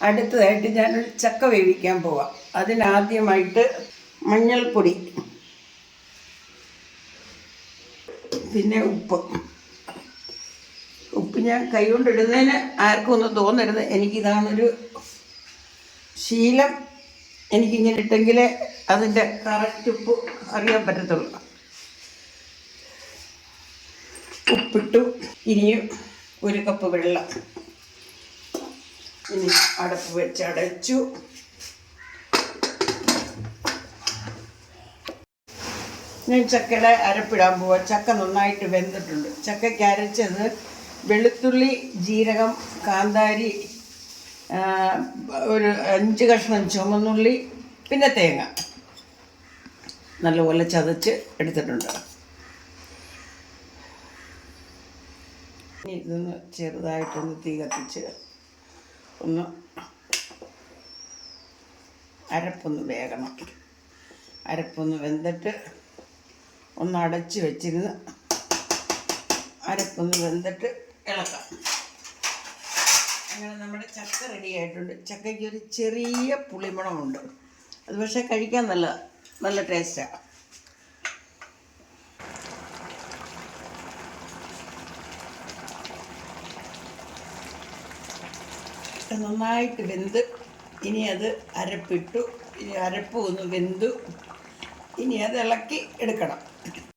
അടുത്തതായിട്ട് ഞാനൊരു ചക്ക വേവിക്കാൻ പോവാം. അതിനാദ്യമായിട്ട് മഞ്ഞൾപ്പൊടി, പിന്നെ ഉപ്പ് ഞാൻ കൈകൊണ്ടിടുന്നതിന് ആർക്കും ഒന്നും തോന്നരുത്, എനിക്കിതാണൊരു ശീലം. എനിക്കിങ്ങനെ ഇട്ടെങ്കിലേ അതിൻ്റെ കറക്റ്റ് ഉപ്പ് അറിയാൻ പറ്റത്തുള്ളൂ. ഉപ്പിട്ടു. ഇനിയും 1 കപ്പ് വെള്ളം. ഇനി അടപ്പ് വെച്ച് അടച്ചു. ഞാൻ ചക്കയുടെ അരപ്പിടാൻ പോവാം. ചക്ക നന്നായിട്ട് വെന്തിട്ടുണ്ട്. ചക്കയ്ക്ക് അരച്ചത് വെളുത്തുള്ളി, ജീരകം, കാന്താരി, ഒരു 5 കഷ്ണം ചുമന്നുള്ളി, പിന്നെ തേങ്ങ നല്ലപോലെ ചതച്ച് എടുത്തിട്ടുണ്ട്. ഇനി ഇതൊന്ന് ചെറുതായിട്ടൊന്ന് തീ കത്തിച്ച് ഒന്ന് അരപ്പൊന്ന് വേകണം. അരപ്പൊന്ന് വെന്തിട്ട് ഒന്ന് അടച്ച് വെച്ചിരുന്ന് അരപ്പൊന്ന് വെന്തിട്ട് ഇളക്കാം. അങ്ങനെ നമ്മുടെ ചക്ക റെഡി ആയിട്ടുണ്ട്. ചക്കയ്ക്ക് ഒരു ചെറിയ പുളിമണമുണ്ട്. അത് പക്ഷേ കഴിക്കാൻ നല്ല ടേസ്റ്റാണ്. നന്നായിട്ട് വെന്ത് ഇനി അത് അരപ്പിട്ടു. ഇനി അരപ്പ് ഒന്ന് വെന്തു. ഇനി അത് ഇളക്കി എടുക്കണം.